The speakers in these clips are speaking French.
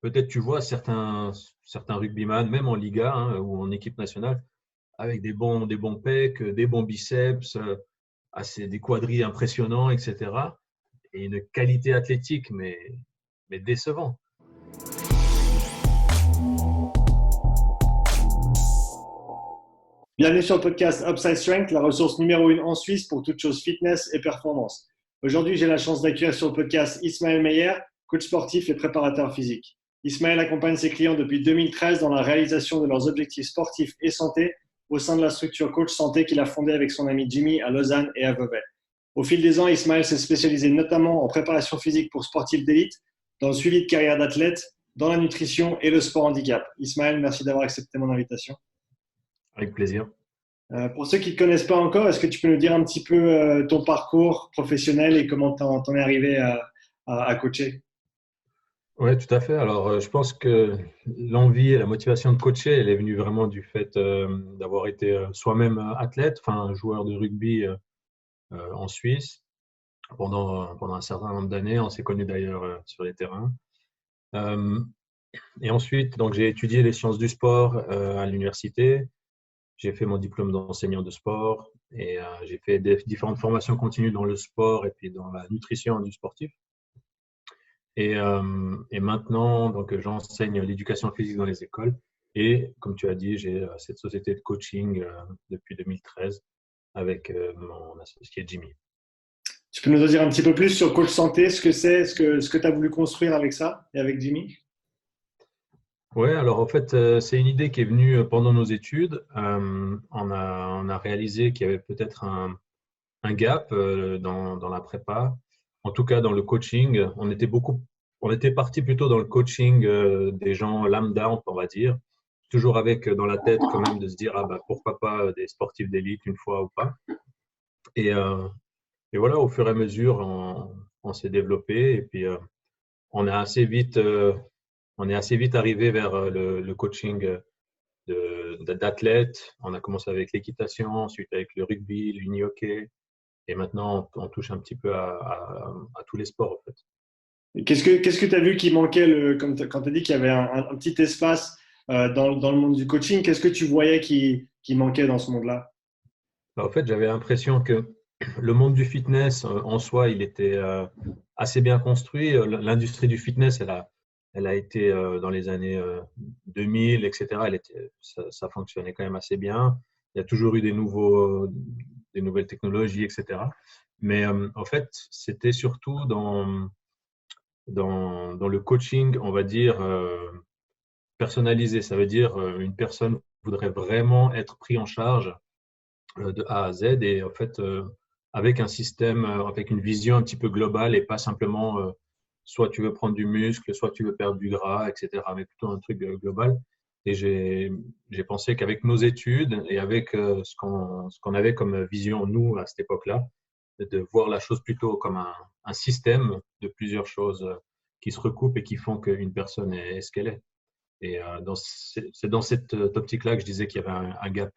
peut-être tu vois certains rugbyman, même en Liga hein, ou en équipe nationale, avec des bons pecs, des bons biceps, des quadris impressionnants, etc. Et une qualité athlétique, mais décevant. Bienvenue sur le podcast Upside Strength, la ressource numéro 1 en Suisse pour toutes choses fitness et performance. Aujourd'hui, j'ai la chance d'accueillir sur le podcast Ismaël Meyer, coach sportif et préparateur physique. Ismaël accompagne ses clients depuis 2013 dans la réalisation de leurs objectifs sportifs et santé au sein de la structure Coach Santé qu'il a fondée avec son ami Jimmy à Lausanne et à Vevey. Au fil des ans, Ismaël s'est spécialisé notamment en préparation physique pour sportifs d'élite, dans le suivi de carrière d'athlètes, dans la nutrition et le sport handicap. Ismaël, merci d'avoir accepté mon invitation. Avec plaisir. Pour ceux qui ne te connaissent pas encore, est-ce que tu peux nous dire un petit peu ton parcours professionnel et comment t'en es arrivé à coacher? Oui, tout à fait. Alors, je pense que l'envie et la motivation de coacher, elle est venue vraiment du fait d'avoir été soi-même athlète, enfin joueur de rugby en Suisse pendant un certain nombre d'années. On s'est connus d'ailleurs sur les terrains. Euh, et ensuite, donc, j'ai étudié les sciences du sport à l'université. J'ai fait mon diplôme d'enseignant de sport et j'ai fait différentes formations continues dans le sport et puis dans la nutrition du sportif. Et maintenant, donc, j'enseigne l'éducation physique dans les écoles. Et comme tu as dit, j'ai cette société de coaching depuis 2013 avec mon associé Jimmy. Tu peux nous en dire un petit peu plus sur Coach Santé, ce que c'est, ce que tu as voulu construire avec ça et avec Jimmy? Oui, alors en fait, c'est une idée qui est venue pendant nos études. On a réalisé qu'il y avait peut-être un gap dans la prépa, en tout cas dans le coaching. On était parti plutôt dans le coaching des gens lambda, on va dire, toujours avec dans la tête quand même de se dire ah bah pourquoi pas des sportifs d'élite une fois ou pas. Et, euh, et voilà, au fur et à mesure, on s'est développé et puis on a assez vite, on est assez vite arrivé vers le coaching d'athlètes. On a commencé avec l'équitation, ensuite avec le rugby, l'uni-hockey. Et maintenant, on touche un petit peu à tous les sports, en fait. Et qu'est-ce que tu as vu qui manquait, quand tu as dit qu'il y avait un petit espace dans le monde du coaching, qu'est-ce que tu voyais qui manquait dans ce monde-là? Bah, en fait, j'avais l'impression que le monde du fitness, en soi, il était assez bien construit. L'industrie du fitness, elle a été dans les années 2000, etc. Ça fonctionnait quand même assez bien. Il y a toujours eu des nouvelles technologies, etc. Mais en fait, c'était surtout dans le coaching, on va dire, personnalisé. Ça veut dire une personne voudrait vraiment être pris en charge de A à Z et en fait, avec un système, avec une vision un petit peu globale et pas simplement soit tu veux prendre du muscle, soit tu veux perdre du gras, etc. Mais plutôt un truc global. Et j'ai pensé qu'avec nos études et avec ce qu'on avait comme vision, nous, à cette époque-là, de voir la chose plutôt comme un système de plusieurs choses qui se recoupent et qui font qu'une personne est ce qu'elle est. Et c'est dans cette optique-là que je disais qu'il y avait un gap.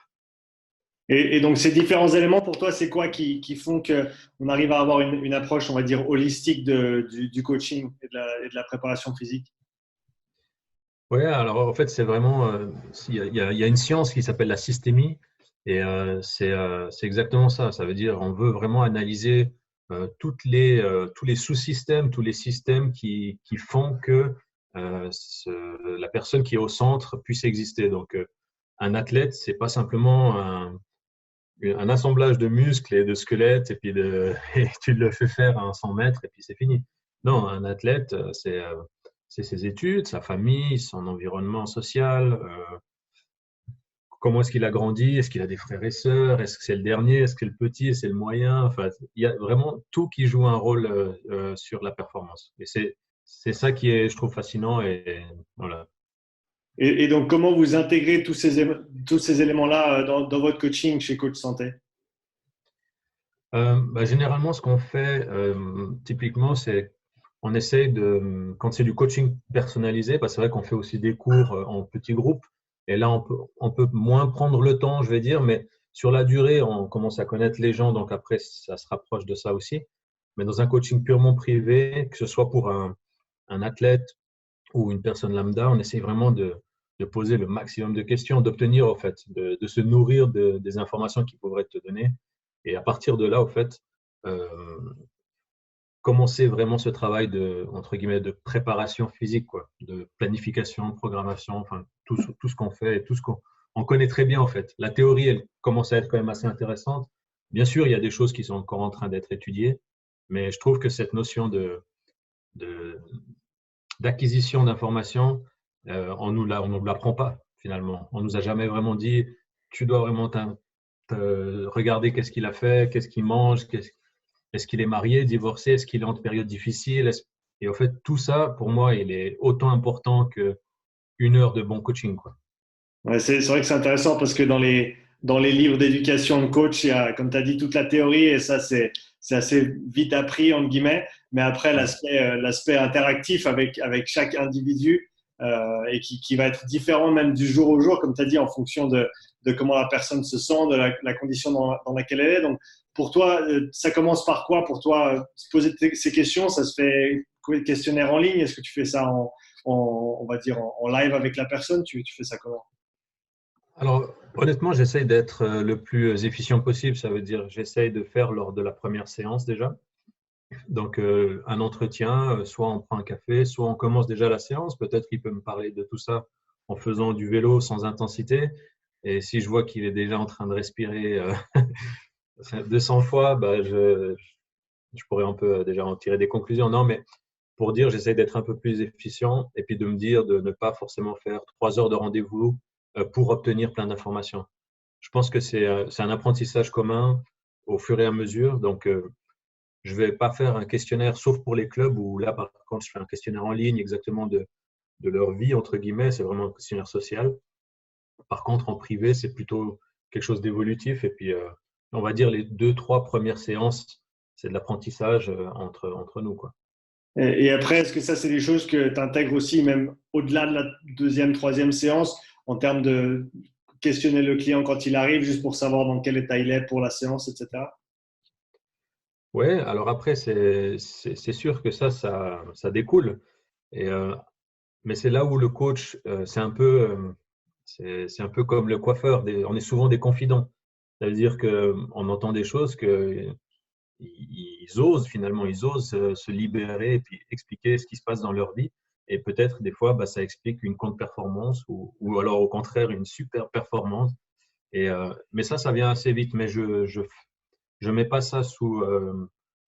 Et donc, ces différents éléments, pour toi, c'est quoi qui font qu'on arrive à avoir une approche, on va dire, holistique du coaching et de la préparation physique? Oui, alors en fait, c'est vraiment, il y a une science qui s'appelle la systémie et c'est exactement ça. Ça veut dire on veut vraiment analyser tous les sous-systèmes, tous les systèmes qui font que la personne qui est au centre puisse exister. Donc, un athlète, c'est pas simplement un assemblage de muscles et de squelettes et tu le fais faire à 100 mètres et puis c'est fini. Non, un athlète, c'est ses études, sa famille, son environnement social, comment est-ce qu'il a grandi, est-ce qu'il a des frères et sœurs, est-ce que c'est le dernier, est-ce que c'est le petit, est-ce que c'est le moyen. Enfin, il y a vraiment tout qui joue un rôle sur la performance. Et c'est ça qui est, je trouve, fascinant. Et voilà. Et donc, comment vous intégrez tous ces éléments-là dans votre coaching chez Coach Santé? Bah, généralement, ce qu'on fait typiquement, c'est on essaye de, quand c'est du coaching personnalisé, bah, c'est vrai qu'on fait aussi des cours en petits groupes. Et là, on peut moins prendre le temps, je vais dire, mais sur la durée, on commence à connaître les gens, donc après, ça se rapproche de ça aussi. Mais dans un coaching purement privé, que ce soit pour un athlète ou une personne lambda, on essaye vraiment de poser le maximum de questions, d'obtenir, en fait, de se nourrir des informations qu'ils pourraient te donner. Et à partir de là, au fait, euh, commencer vraiment ce travail de, entre guillemets, de préparation physique, quoi, de planification, de programmation, enfin, tout ce qu'on fait et tout ce qu'on on connaît très bien, en fait. La théorie, elle commence à être quand même assez intéressante. Bien sûr, il y a des choses qui sont encore en train d'être étudiées, mais je trouve que cette notion de, d'acquisition d'informations, on nous l'apprend pas, finalement. On nous a jamais vraiment dit, tu dois vraiment regarder qu'est-ce qu'il a fait, qu'est-ce qu'il mange, est-ce qu'il est marié, divorcé, est-ce qu'il est en période difficile. Et en fait, tout ça, pour moi, il est autant important qu'une heure de bon coaching, quoi. Ouais, c'est vrai que c'est intéressant parce que dans les livres d'éducation de coach, il y a, comme tu as dit, toute la théorie et ça, c'est assez vite appris, entre guillemets. Mais après, Ouais. l'aspect interactif avec chaque individu et qui va être différent même du jour au jour, comme tu as dit, en fonction de comment la personne se sent, de la condition dans laquelle elle est. Donc, pour toi, ça commence par quoi pour toi se poser ces questions, ça se fait questionnaire en ligne? Est-ce que tu fais ça on va dire en live avec la personne? Tu fais ça comment? Alors, honnêtement, j'essaye d'être le plus efficient possible. Ça veut dire, j'essaye de faire lors de la première séance déjà. Donc, un entretien, soit on prend un café, soit on commence déjà la séance. Peut-être qu'il peut me parler de tout ça en faisant du vélo sans intensité. Et si je vois qu'il est déjà en train de respirer 200 fois, bah, je pourrais un peu déjà en tirer des conclusions. Non, mais pour dire, j'essaie d'être un peu plus efficient et puis de me dire de ne pas forcément faire 3 heures de rendez-vous pour obtenir plein d'informations. Je pense que c'est un apprentissage commun au fur et à mesure. Donc, je ne vais pas faire un questionnaire, sauf pour les clubs où là, par contre, je fais un questionnaire en ligne exactement de leur vie, entre guillemets. C'est vraiment un questionnaire social. Par contre, en privé, c'est plutôt quelque chose d'évolutif. Et puis, on va dire les 2, 3 premières séances, c'est de l'apprentissage entre nous, quoi. Et après, est-ce que ça, c'est des choses que tu intègres aussi, même au-delà de la deuxième, troisième séance, en termes de questionner le client quand il arrive, juste pour savoir dans quel état il est pour la séance, etc. Ouais, alors après, c'est sûr que ça découle. Et, mais c'est là où le coach, c'est un peu comme le coiffeur. On est souvent des confidents. Ça veut dire qu'on entend des choses que ils osent finalement, ils osent se libérer et puis expliquer ce qui se passe dans leur vie. Et peut-être des fois, bah, ça explique une contre-performance ou alors au contraire une super performance. Mais ça vient assez vite. Mais je mets pas ça sous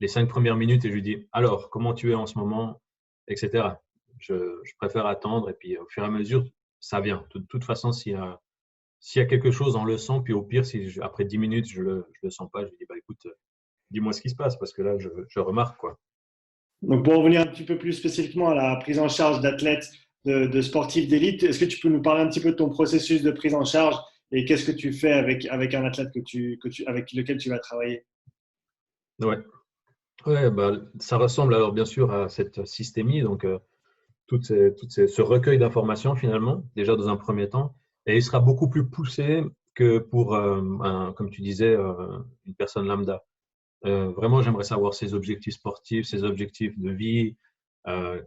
les 5 premières minutes et je lui dis alors comment tu es en ce moment, etc. Je préfère attendre et puis au fur et à mesure ça vient. De toute façon, s'il y a quelque chose, on le sent. Puis au pire, si après 10 minutes je le sens pas, je lui dis bah écoute, dis-moi ce qui se passe parce que là je remarque quoi. Donc, pour revenir un petit peu plus spécifiquement à la prise en charge d'athlètes, de sportifs d'élite, est-ce que tu peux nous parler un petit peu de ton processus de prise en charge et qu'est-ce que tu fais avec un athlète avec lequel tu vas travailler? Ouais. Ouais, bah, ça ressemble alors bien sûr à cette systémie, donc ce recueil d'informations finalement, déjà dans un premier temps, et il sera beaucoup plus poussé que pour, comme tu disais, une personne lambda. Vraiment, j'aimerais savoir ses objectifs sportifs, ses objectifs de vie,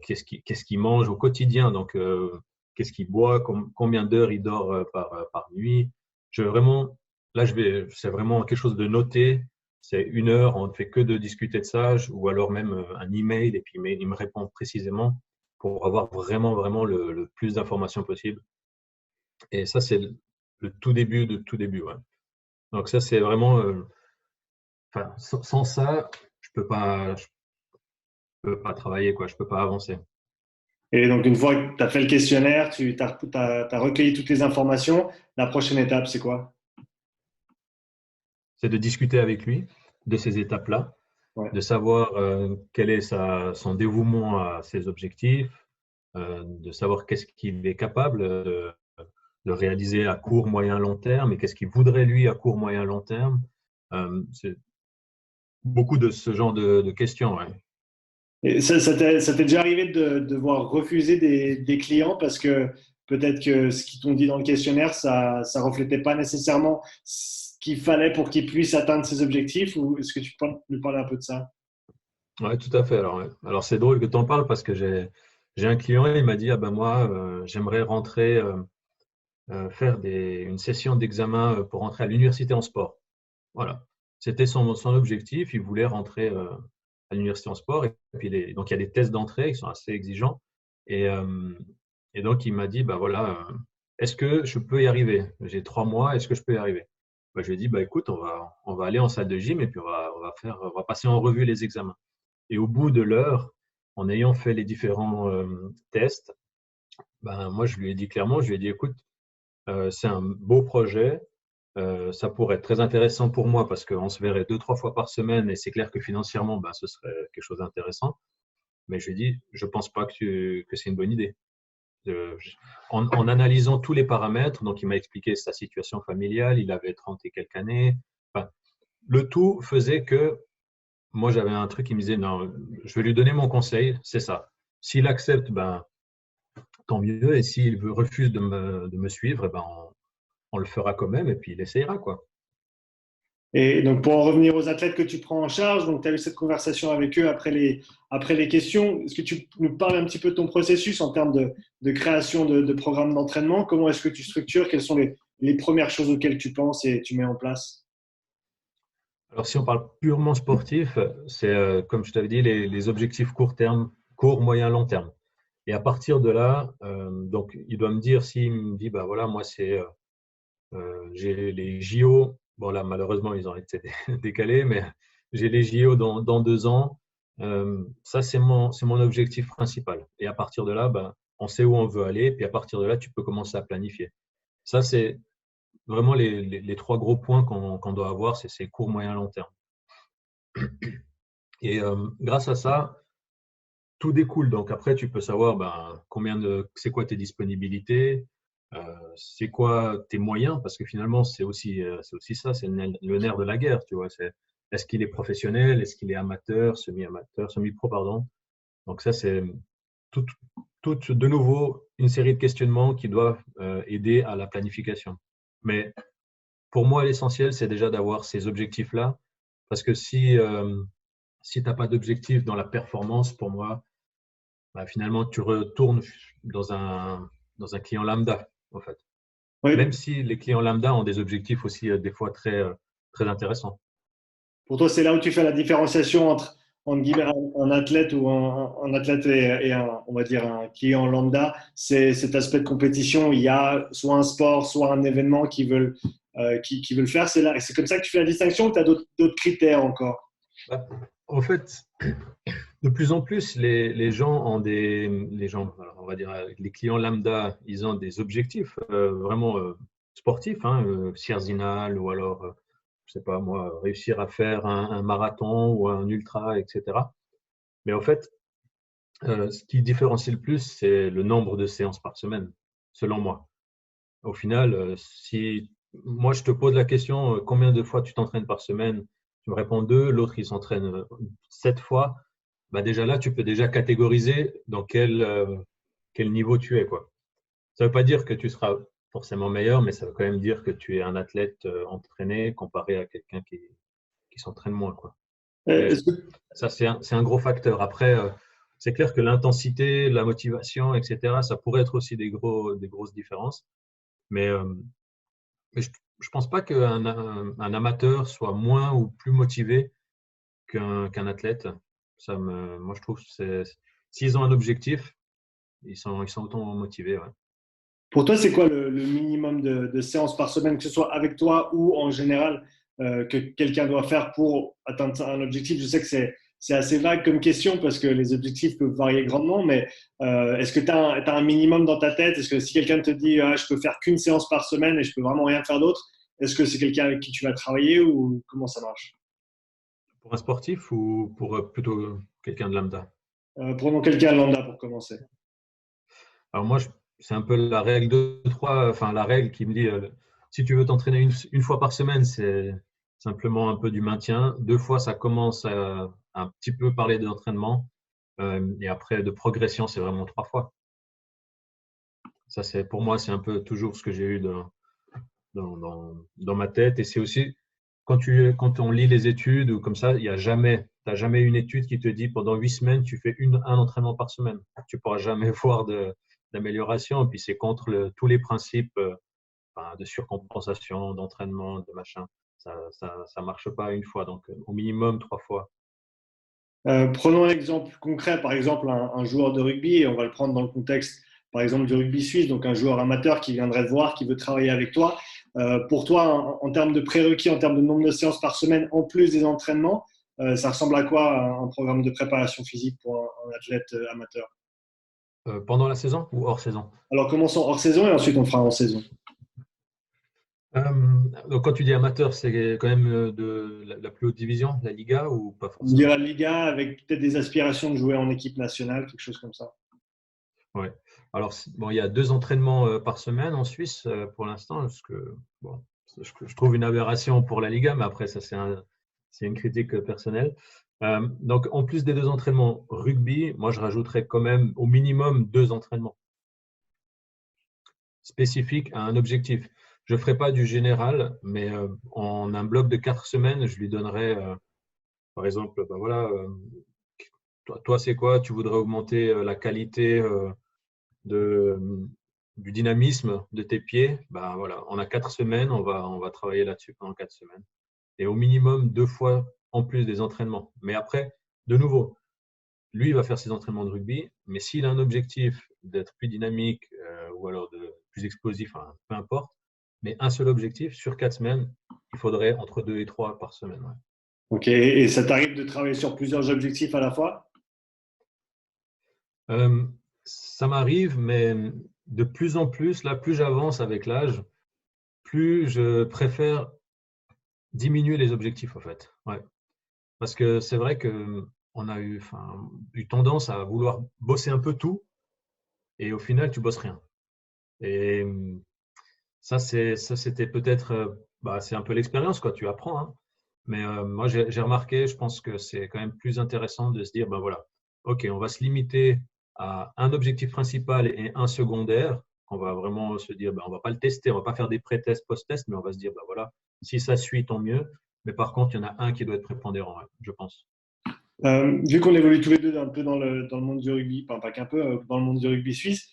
qu'est-ce qu'il mange au quotidien, donc qu'est-ce qu'il boit, combien d'heures il dort par nuit. Vraiment, là, c'est vraiment quelque chose de noté. C'est 1 heure, on ne fait que de discuter de ça, ou alors même un email, et puis il me répond précisément pour avoir vraiment, vraiment le plus d'informations possible. Et ça, c'est le tout début de tout début. Ouais. Donc ça, c'est vraiment, enfin, sans ça, je peux pas travailler, quoi, je peux pas avancer. Et donc, une fois que tu as fait le questionnaire, tu as recueilli toutes les informations, la prochaine étape, c'est quoi? C'est de discuter avec lui de ces étapes-là, Ouais. de savoir quel est son dévouement à ses objectifs, de savoir qu'est-ce qu'il est capable de réaliser à court, moyen, long terme et qu'est-ce qu'il voudrait lui à court, moyen, long terme. C'est beaucoup de ce genre de questions. Ouais. Et ça t'est déjà arrivé de devoir refuser des clients parce que peut-être que ce qu'ils t'ont dit dans le questionnaire, ça reflétait pas nécessairement ce qu'il fallait pour qu'ils puissent atteindre ses objectifs ou est-ce que tu peux nous parler un peu de ça? Ouais, tout à fait. Alors, ouais. Alors c'est drôle que tu en parles parce que J'ai un client, il m'a dit, ah ben moi, j'aimerais rentrer, faire une session d'examen pour rentrer à l'université en sport. Voilà. C'était son objectif. Il voulait rentrer à l'université en sport. Et puis donc, il y a des tests d'entrée qui sont assez exigeants. Et, euh, et donc, il m'a dit, bah voilà, est-ce que je peux y arriver? J'ai 3 mois, est-ce que je peux y arriver? Bah, je lui ai dit, bah écoute, on va aller en salle de gym et puis on va passer en revue les examens. Et au bout de l'heure, en ayant fait les différents tests, ben, moi, je lui ai dit clairement, je lui ai dit, écoute, c'est un beau projet. Ça pourrait être très intéressant pour moi parce qu'on se verrait 2, 3 fois par semaine et c'est clair que financièrement, ben, ce serait quelque chose d'intéressant. Mais je lui ai dit, je pense pas que c'est une bonne idée. Euh, en analysant tous les paramètres, donc il m'a expliqué sa situation familiale, il avait 30 et quelques années. Enfin, le tout faisait que moi, j'avais un truc qui me disait, non, je vais lui donner mon conseil, c'est ça. S'il accepte, ben, tant mieux. Et s'il refuse de me suivre, eh ben, on le fera quand même et puis il essayera, quoi. Et donc, pour en revenir aux athlètes que tu prends en charge, donc tu as eu cette conversation avec eux après les questions. Est-ce que tu nous parles un petit peu de ton processus en termes de création de programmes d'entraînement? Comment est-ce que tu structures? Quelles sont les premières choses auxquelles tu penses et tu mets en place? Alors, si on parle purement sportif, c'est, comme je t'avais dit, les objectifs court terme, court, moyen, long terme. Et à partir de là, donc, il doit me dire, s'il me dit, bah voilà, moi, j'ai les JO. Bon, là, malheureusement, ils ont été décalés, mais j'ai les JO dans 2 ans. Ça, c'est mon objectif principal. Et à partir de là, ben, on sait où on veut aller. Puis à partir de là, tu peux commencer à planifier. Ça, c'est vraiment les 3 gros points qu'on doit avoir, c'est court, moyen, long terme. Et grâce à ça, tout découle. Donc après, tu peux savoir ben, c'est quoi tes disponibilités, c'est quoi tes moyens, parce que finalement, c'est aussi ça, c'est le nerf de la guerre, tu vois. Est-ce qu'il est professionnel, est-ce qu'il est amateur, semi-pro, pardon. Donc ça, c'est tout, de nouveau une série de questionnements qui doivent aider à la planification. Mais pour moi, l'essentiel, c'est déjà d'avoir ces objectifs-là, parce que si tu n'as pas d'objectif dans la performance, pour moi, bah, finalement, tu retournes dans un client lambda, en fait. Oui. Même si les clients lambda ont des objectifs aussi, des fois, très, très intéressants. Pour toi, c'est là où tu fais la différenciation entre guillemets, un athlète ou un athlète et on va dire un client lambda. C'est cet aspect de compétition. Il y a soit un sport, soit un événement qui veulent faire. C'est là, c'est comme ça que tu fais la distinction ou tu as d'autres critères encore? Bah, en fait, de plus en plus, les gens les gens, alors, on va dire, les clients lambda, ils ont des objectifs vraiment sportifs, hein, Sierzinal ou alors, je sais pas moi, réussir à faire un marathon ou un ultra, etc. Mais en fait, ce qui différencie le plus, c'est le nombre de séances par semaine, selon moi. Au final, si moi je te pose la question, combien de fois tu t'entraînes par semaine? Tu me réponds 2, l'autre il s'entraîne 7 fois. Bah déjà là, tu peux déjà catégoriser dans quel niveau tu es, quoi. Ça ne veut pas dire que tu seras forcément meilleur, mais ça veut quand même dire que tu es un athlète entraîné comparé à quelqu'un qui s'entraîne moins, quoi. Et Est-ce que ça, c'est un gros facteur. Après, c'est clair que l'intensité, la motivation, etc., ça pourrait être aussi des grosses différences. Mais, je ne pense pas qu'un amateur soit moins ou plus motivé qu'un athlète. Moi, je trouve que s'ils ont un objectif, ils sont autant motivés. Ouais. Pour toi, c'est quoi le minimum de séances par semaine, que ce soit avec toi ou en général, que quelqu'un doit faire pour atteindre un objectif? Je sais que c'est assez vague comme question parce que les objectifs peuvent varier grandement, mais est-ce que tu as un minimum dans ta tête? Est-ce que si quelqu'un te dit ah, je peux faire qu'une séance par semaine et je peux vraiment rien faire d'autre, est-ce que c'est quelqu'un avec qui tu vas travailler ou comment ça marche? Pour un sportif ou pour plutôt quelqu'un de lambda? Prenons quelqu'un lambda pour commencer. Alors moi, c'est un peu la règle de 3, enfin la règle qui me dit, si tu veux t'entraîner une fois par semaine, c'est simplement un peu du maintien. 2 fois, ça commence à un petit peu parler d'entraînement. Et après, de progression, c'est vraiment 3 fois. Ça, pour moi, c'est un peu toujours ce que j'ai eu dans ma tête. Et c'est aussi, quand on lit les études ou comme ça, il n'y a jamais n'as jamais une étude qui te dit pendant 8 semaines, tu fais un entraînement par semaine. Tu ne pourras jamais voir d'amélioration. Et puis, c'est contre tous les principes de surcompensation, d'entraînement, de machin. Ça marche pas une fois. Donc, au minimum 3 fois. Prenons un exemple concret, par exemple un joueur de rugby, et on va le prendre dans le contexte, par exemple, du rugby suisse, donc un joueur amateur qui viendrait te voir, qui veut travailler avec toi. Pour toi, en termes de prérequis, en termes de nombre de séances par semaine, en plus des entraînements, ça ressemble à quoi un programme de préparation physique pour un athlète amateur? Pendant la saison ou hors saison? Alors commençons hors saison et ensuite on fera en saison. Donc, quand tu dis amateur, c'est quand même de la plus haute division, la Liga, ou pas On dirait forcément? Liga avec peut-être des aspirations de jouer en équipe nationale, quelque chose comme ça. Ouais. Alors, bon, il y a 2 entraînements par semaine en Suisse pour l'instant, ce que bon, je trouve une aberration pour la Liga, mais après, ça, c'est une critique personnelle. Donc, en plus des 2 entraînements rugby, moi, je rajouterais quand même au minimum 2 entraînements spécifiques à un objectif. Je ne ferai pas du général, mais en un bloc de 4 semaines, je lui donnerais, par exemple, ben voilà, toi, c'est quoi? Tu voudrais augmenter la qualité de, du dynamisme de tes pieds, ben voilà, on a 4 semaines, on va travailler là-dessus pendant 4 semaines. Et au minimum 2 fois en plus des entraînements. Mais après, de nouveau, lui, il va faire ses entraînements de rugby, mais s'il a un objectif d'être plus dynamique ou alors plus explosif, hein, peu importe, mais un seul objectif, sur 4 semaines, il faudrait entre 2 et 3 par semaine. Ouais. Ok, et ça t'arrive de travailler sur plusieurs objectifs à la fois? Euh, Ça m'arrive, mais de plus en plus, là, plus j'avance avec l'âge, plus je préfère diminuer les objectifs, en fait. Ouais. Parce que c'est vrai qu'on a eu tendance à vouloir bosser un peu tout et au final, tu bosses rien. Et ça c'était peut-être, c'est un peu l'expérience, quoi. Tu apprends, hein. Mais moi, j'ai remarqué, je pense que c'est quand même plus intéressant de se dire, ben voilà, OK, on va se limiter à un objectif principal et un secondaire. On va vraiment se dire, ben, on va pas le tester, on va pas faire des pré-tests, post-tests, mais on va se dire, ben voilà, si ça suit, tant mieux. Mais par contre, il y en a un qui doit être prépondérant, ouais, je pense. Vu qu'on évolue tous les deux un peu dans le monde du rugby, enfin, pas qu'un peu, dans le monde du rugby suisse,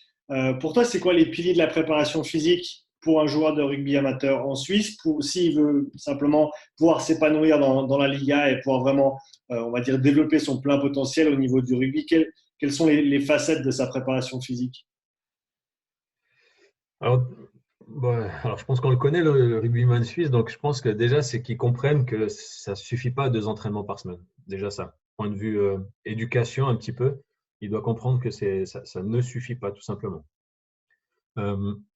pour toi, c'est quoi les piliers de la préparation physique pour un joueur de rugby amateur en Suisse, s'il veut simplement pouvoir s'épanouir dans la Liga et pouvoir vraiment, on va dire, développer son plein potentiel au niveau du rugby, quelles sont les facettes de sa préparation physique? Alors, alors, je pense qu'on le connaît, le rugbyman suisse, donc je pense que déjà, c'est qu'ils comprennent que ça ne suffit pas à 2 entraînements par semaine. Déjà ça. Point de vue éducation, un petit peu, il doit comprendre que ça ne suffit pas, tout simplement.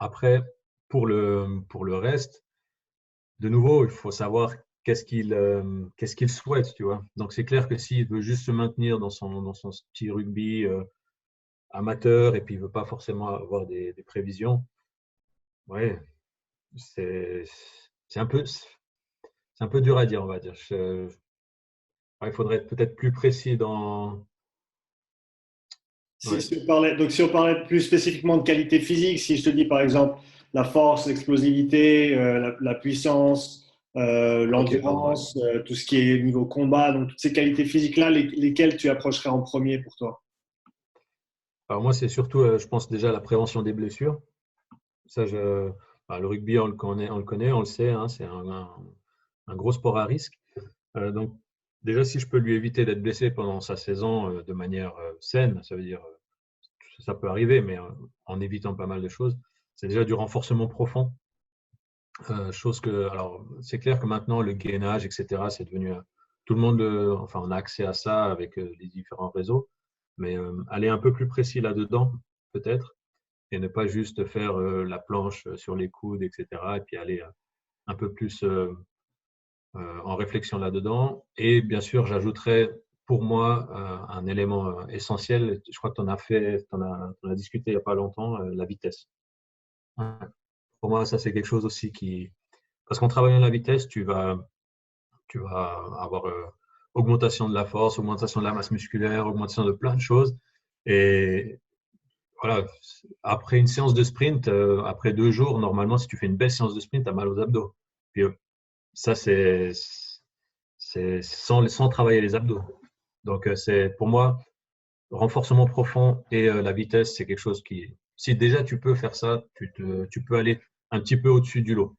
Après, pour le reste, de nouveau, il faut savoir qu'est-ce qu'il souhaite, tu vois. Donc, c'est clair que s'il veut juste se maintenir dans son petit rugby amateur et puis il ne veut pas forcément avoir des prévisions, ouais, c'est c'est un peu dur à dire, on va dire. Ouais, il faudrait être peut-être plus précis dans. Ouais. Si on parlait plus spécifiquement de qualité physique, si je te dis par exemple la force, l'explosivité, la puissance, Ok, pardon. Ouais. l'endurance, tout ce qui est niveau combat, donc toutes ces qualités physiques-là, lesquelles tu approcherais en premier pour toi? Alors moi, c'est surtout, je pense déjà à la prévention des blessures. Ça, le rugby, on le sait, hein, c'est un gros sport à risque. Donc, déjà, si je peux lui éviter d'être blessé pendant sa saison de manière saine, ça veut dire, ça peut arriver, mais en évitant pas mal de choses, c'est déjà du renforcement profond. Chose que, alors, c'est clair que maintenant, le gainage, etc., c'est devenu, tout le monde, enfin, on a accès à ça avec les différents réseaux, mais aller un peu plus précis là-dedans, peut-être, et ne pas juste faire la planche sur les coudes, etc., et puis aller un peu plus en réflexion là-dedans. Et bien sûr, j'ajouterais pour moi un élément essentiel, je crois que t'en as discuté il n'y a pas longtemps, la vitesse. Ouais. Pour moi, ça, c'est quelque chose aussi qui. Parce qu'en travaillant la vitesse, tu vas avoir augmentation de la force, augmentation de la masse musculaire, augmentation de plein de choses. Et voilà, après une séance de sprint, après 2 jours, normalement, si tu fais une belle séance de sprint, tu as mal aux abdos. Puis ça, c'est sans travailler les abdos. Donc, c'est pour moi, renforcement profond et la vitesse, c'est quelque chose qui, si déjà tu peux faire ça, tu peux aller un petit peu au-dessus du lot.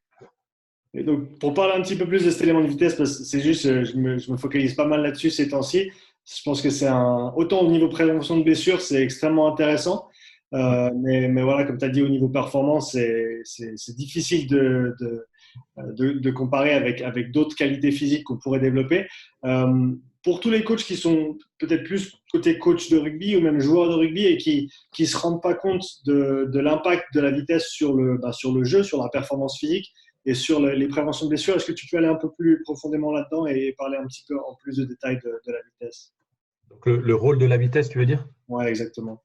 Et donc, pour parler un petit peu plus de cet élément de vitesse, parce que c'est juste, je me focalise pas mal là-dessus ces temps-ci. Je pense que c'est autant au niveau prévention de blessures, c'est extrêmement intéressant. Ouais. Mais voilà, comme tu as dit, au niveau performance, c'est difficile de comparer avec d'autres qualités physiques qu'on pourrait développer. Pour tous les coachs qui sont peut-être plus côté coach de rugby ou même joueurs de rugby et qui ne se rendent pas compte de l'impact de la vitesse sur le jeu, sur la performance physique et sur les préventions de blessures, est-ce que tu peux aller un peu plus profondément là-dedans et parler un petit peu en plus de détails de la vitesse? Donc, le rôle de la vitesse, tu veux dire? Ouais, exactement.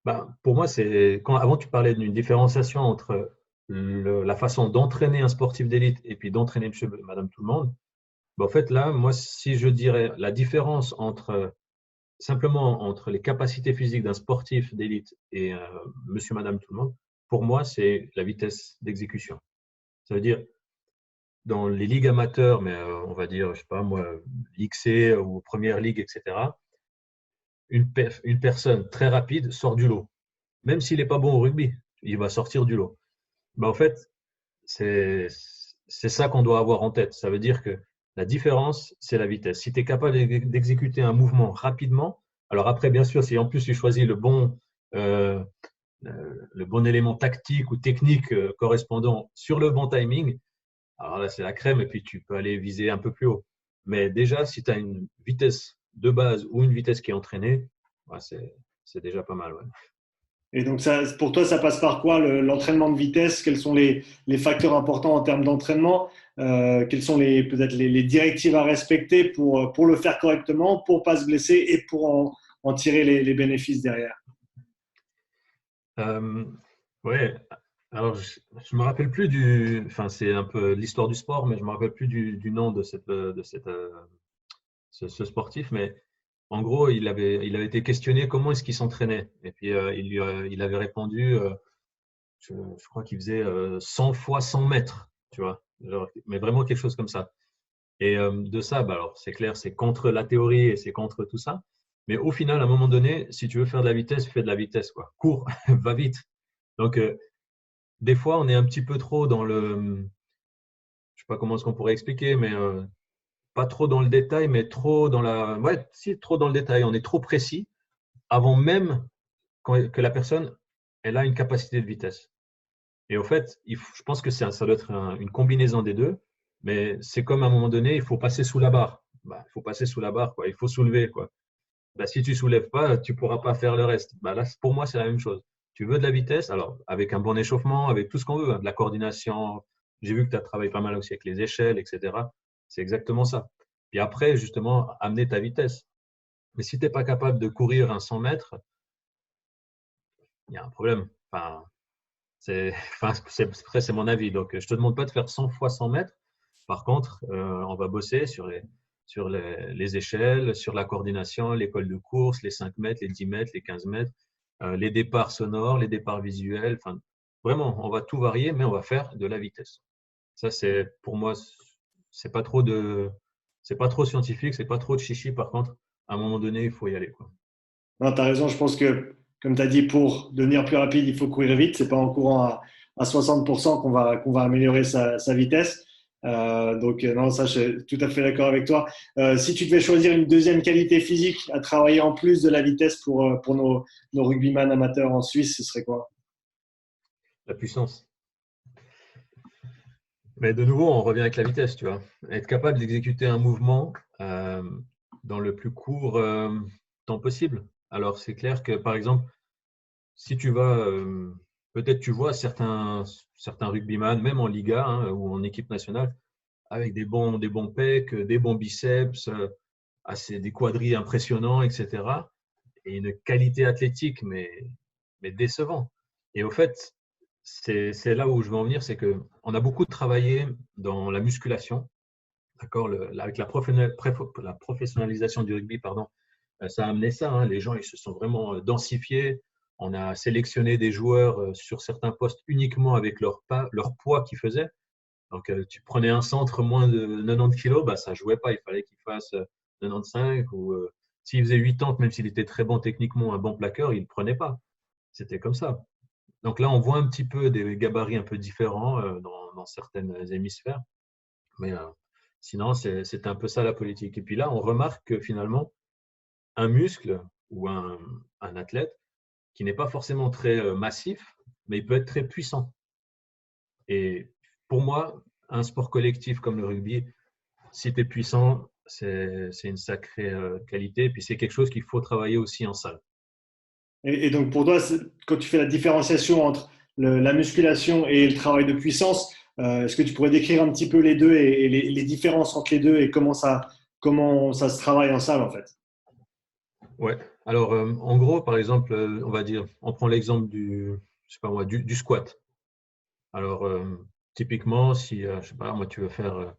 Ben, pour moi, c'est quand avant tu parlais d'une différenciation entre la façon d'entraîner un sportif d'élite et puis d'entraîner monsieur, madame tout le monde. Ben, en fait, là, moi, si je dirais la différence entre simplement entre les capacités physiques d'un sportif d'élite et monsieur, madame tout le monde, pour moi, c'est la vitesse d'exécution. Ça veut dire dans les ligues amateurs, mais on va dire, je sais pas moi, Ligue C ou Première Ligue, etc. Une personne très rapide sort du lot. Même s'il n'est pas bon au rugby, il va sortir du lot. Ben, en fait, c'est ça qu'on doit avoir en tête. Ça veut dire que la différence, c'est la vitesse. Si tu es capable d'exécuter un mouvement rapidement, alors après, bien sûr, si en plus tu choisis euh, le bon élément tactique ou technique correspondant sur le bon timing, alors là, c'est la crème et puis tu peux aller viser un peu plus haut. Mais déjà, si tu as une vitesse de base ou une vitesse qui est entraînée, ouais, c'est déjà pas mal. Ouais. Et donc, ça, pour toi, ça passe par quoi l'entraînement de vitesse? Quels sont les facteurs importants en termes d'entraînement? Quelles sont peut-être les directives à respecter pour le faire correctement, pour ne pas se blesser et pour en tirer les bénéfices derrière? Euh, ouais, alors je me rappelle plus enfin c'est un peu l'histoire du sport, mais je me rappelle plus du nom ce sportif, mais en gros il avait été questionné comment est-ce qu'il s'entraînait, et puis il avait répondu, je crois qu'il faisait 100 fois 100 mètres, tu vois, mais vraiment quelque chose comme ça. Et de ça, bah alors c'est clair, c'est contre la théorie et c'est contre tout ça. Mais au final, à un moment donné, si tu veux faire de la vitesse, fais de la vitesse, quoi. Cours, va vite. Donc, des fois, on est un petit peu trop dans je sais pas comment est-ce qu'on pourrait expliquer, mais pas trop dans le détail, mais trop dans ouais, si, trop dans le détail. On est trop précis avant même que la personne, elle a une capacité de vitesse. Et au fait, je pense que ça doit être une combinaison des deux, mais c'est comme à un moment donné, il faut passer sous la barre. Bah, il faut passer sous la barre, quoi. Il faut soulever, quoi. Bah, si tu ne soulèves pas, tu ne pourras pas faire le reste. Bah, là, pour moi, c'est la même chose. Tu veux de la vitesse, alors avec un bon échauffement, avec tout ce qu'on veut, hein, de la coordination. J'ai vu que tu as travaillé pas mal aussi avec les échelles, etc. C'est exactement ça. Puis après, justement, amener ta vitesse. Mais si tu n'es pas capable de courir un 100 mètres, il y a un problème. Enfin, après, c'est mon avis. Donc, je ne te demande pas de faire 100 fois 100 mètres. Par contre, on va bosser sur les échelles, sur la coordination, l'école de course, les 5 mètres, les 10 mètres, les 15 mètres, les départs sonores, les départs visuels. Enfin, vraiment, on va tout varier, mais on va faire de la vitesse. Ça, c'est pour moi, c'est pas trop c'est pas trop scientifique, c'est pas trop de chichi. Par contre, à un moment donné, il faut y aller, quoi. Non, tu as raison. Je pense que, comme tu as dit, pour devenir plus rapide, il faut courir vite. C'est pas en courant à 60% qu'on va améliorer sa vitesse. Non, ça, je suis tout à fait d'accord avec toi. Si tu devais choisir une deuxième qualité physique à travailler en plus de la vitesse pour nos rugbyman amateurs en Suisse, ce serait quoi? La puissance. Mais de nouveau, on revient avec la vitesse, tu vois. Être capable d'exécuter un mouvement dans le plus court temps possible. Alors, c'est clair que, par exemple, si tu vas, peut-être tu vois certains rugbyman, même en Liga hein, ou en équipe nationale, avec des bons pecs, des bons biceps, des quadris impressionnants, etc. Et une qualité athlétique, mais décevant. Et au fait, c'est là où je veux en venir, c'est qu'on a beaucoup travaillé dans la musculation, d'accord, avec la professionnalisation du rugby, pardon, ça a amené ça. Hein, les gens, ils se sont vraiment densifiés. On a sélectionné des joueurs sur certains postes uniquement avec leur poids qu'ils faisaient. Donc, tu prenais un centre moins de 90 kilos, bah, ça ne jouait pas. Il fallait qu'il fasse 95 ou s'il faisait 80, même s'il était très bon techniquement, un bon plaqueur, il ne prenait pas. C'était comme ça. Donc là, on voit un petit peu des gabarits un peu différents dans certaines hémisphères. Mais sinon, c'est un peu ça la politique. Et puis là, on remarque que finalement, un muscle ou un athlète qui n'est pas forcément très massif, mais il peut être très puissant. Et pour moi, un sport collectif comme le rugby, si tu es puissant, c'est une sacrée qualité. Et puis c'est quelque chose qu'il faut travailler aussi en salle. Et donc pour toi, quand tu fais la différenciation entre la musculation et le travail de puissance, est-ce que tu pourrais décrire un petit peu les deux et les différences entre les deux et comment ça se travaille en salle en fait? Ouais. Alors, en gros, par exemple, on va dire, on prend l'exemple je sais pas moi, du squat. Alors, typiquement, si, je sais pas moi, tu veux faire